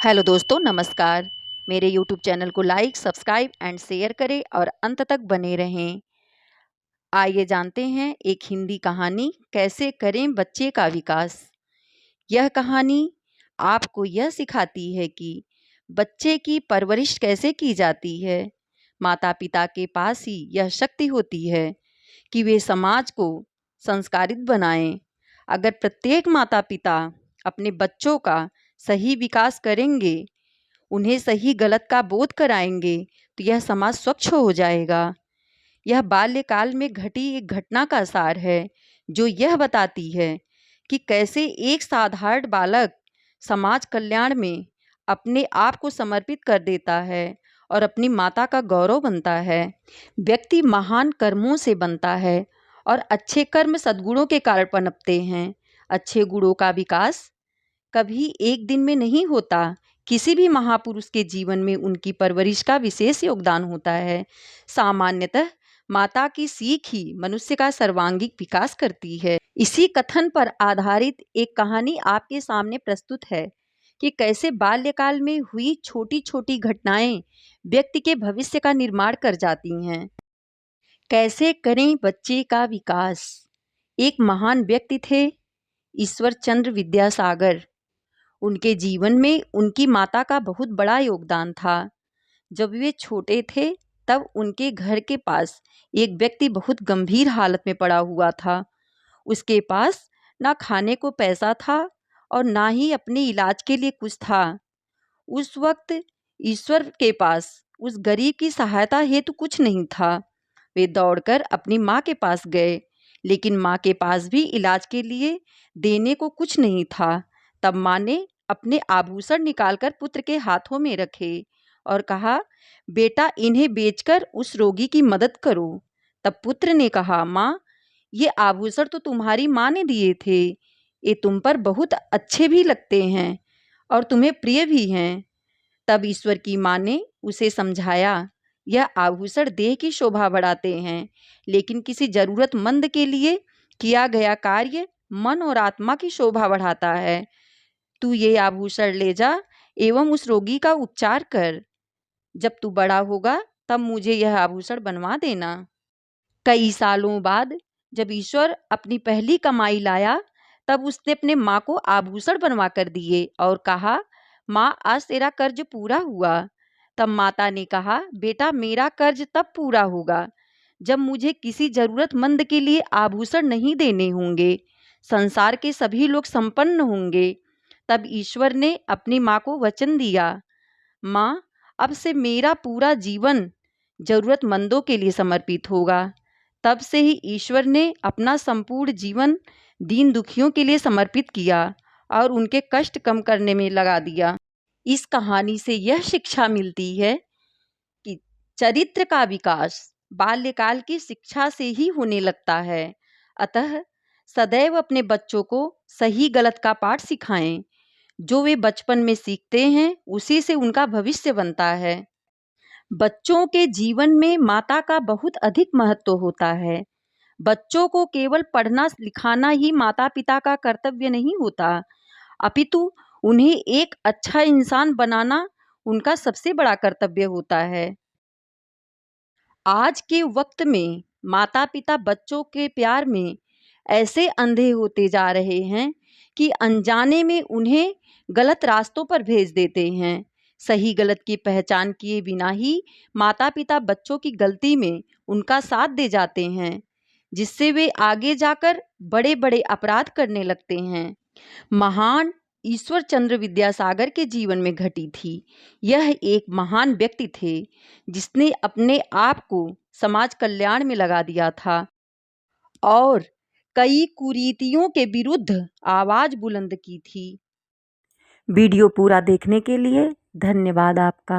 Hello दोस्तों, नमस्कार। मेरे यूट्यूब चैनल को लाइक, सब्सक्राइब एंड शेयर करें और अंत तक बने रहें। आइए जानते हैं एक हिंदी कहानी, कैसे करें बच्चे का विकास। यह कहानी आपको यह सिखाती है कि बच्चे की परवरिश कैसे की जाती है। माता पिता के पास ही यह शक्ति होती है कि वे समाज को संस्कारित बनाएं। अगर प्रत्येक माता पिता अपने बच्चों का सही विकास करेंगे, उन्हें सही गलत का बोध कराएंगे, तो यह समाज स्वच्छ हो जाएगा। यह बाल्यकाल में घटी एक घटना का सार है, जो यह बताती है कि कैसे एक साधारण बालक समाज कल्याण में अपने आप को समर्पित कर देता है और अपनी माता का गौरव बनता है। व्यक्ति महान कर्मों से बनता है और अच्छे कर्म सद्गुणों के कारण पनपते हैं। अच्छे गुणों का विकास कभी एक दिन में नहीं होता। किसी भी महापुरुष के जीवन में उनकी परवरिश का विशेष योगदान होता है। सामान्यतः माता की सीख ही मनुष्य का सर्वांगीण विकास करती है। इसी कथन पर आधारित एक कहानी आपके सामने प्रस्तुत है कि कैसे बाल्यकाल में हुई छोटी छोटी घटनाएं व्यक्ति के भविष्य का निर्माण कर जाती हैं। कैसे करें बच्चे का विकास। एक महान व्यक्ति थे, ईश्वर चंद्र विद्यासागर। उनके जीवन में उनकी माता का बहुत बड़ा योगदान था। जब वे छोटे थे, तब उनके घर के पास एक व्यक्ति बहुत गंभीर हालत में पड़ा हुआ था। उसके पास ना खाने को पैसा था और ना ही अपने इलाज के लिए कुछ था। उस वक्त ईश्वर के पास उस गरीब की सहायता हेतु कुछ नहीं था। वे दौड़कर अपनी माँ के पास गए, लेकिन माँ के पास भी इलाज के लिए देने को कुछ नहीं था। तब माँ ने अपने आभूषण निकालकर पुत्र के हाथों में रखे और कहा, बेटा इन्हें बेचकर उस रोगी की मदद करो। तब पुत्र ने कहा, माँ ये आभूषण तो तुम्हारी माँ ने दिए थे, ये तुम पर बहुत अच्छे भी लगते हैं और तुम्हें प्रिय भी हैं। तब ईश्वर की माँ ने उसे समझाया, यह आभूषण देह की शोभा बढ़ाते हैं, लेकिन किसी जरूरतमंद के लिए किया गया कार्य मन और आत्मा की शोभा बढ़ाता है। तू ये आभूषण ले जा एवं उस रोगी का उपचार कर। जब तू बड़ा होगा तब मुझे यह आभूषण बनवा देना। कई सालों बाद जब ईश्वर अपनी पहली कमाई लाया, तब उसने अपने माँ को आभूषण बनवा कर दिए और कहा, माँ आज तेरा कर्ज पूरा हुआ। तब माता ने कहा, बेटा मेरा कर्ज तब पूरा होगा जब मुझे किसी जरूरतमंद के लिए आभूषण नहीं देने होंगे, संसार के सभी लोग संपन्न होंगे। तब ईश्वर ने अपनी माँ को वचन दिया, माँ अब से मेरा पूरा जीवन जरूरतमंदों के लिए समर्पित होगा। तब से ही ईश्वर ने अपना संपूर्ण जीवन दीन दुखियों के लिए समर्पित किया और उनके कष्ट कम करने में लगा दिया। इस कहानी से यह शिक्षा मिलती है कि चरित्र का विकास बाल्यकाल की शिक्षा से ही होने लगता है। अतः सदैव अपने बच्चों को सही गलत का पाठ सिखाएं। जो वे बचपन में सीखते हैं, उसी से उनका भविष्य बनता है। बच्चों के जीवन में माता का बहुत अधिक महत्व होता है। बच्चों को केवल पढ़ना लिखाना ही माता पिता का कर्तव्य नहीं होता, अपितु उन्हें एक अच्छा इंसान बनाना उनका सबसे बड़ा कर्तव्य होता है। आज के वक्त में माता पिता बच्चों के प्यार में ऐसे अंधे होते जा रहे हैं कि अनजाने में उन्हें गलत रास्तों पर भेज देते हैं। सही गलत की पहचान किए बिना ही माता पिता बच्चों की गलती में उनका साथ दे जाते हैं, जिससे वे आगे जाकर बड़े बड़े अपराध करने लगते हैं। महान ईश्वर चंद्र विद्यासागर के जीवन में घटी थी। यह एक महान व्यक्ति थे, जिसने अपने आप को समाज कल्याण में लगा दिया था और कई कुरीतियों के विरुद्ध आवाज बुलंद की थी। वीडियो पूरा देखने के लिए धन्यवाद आपका।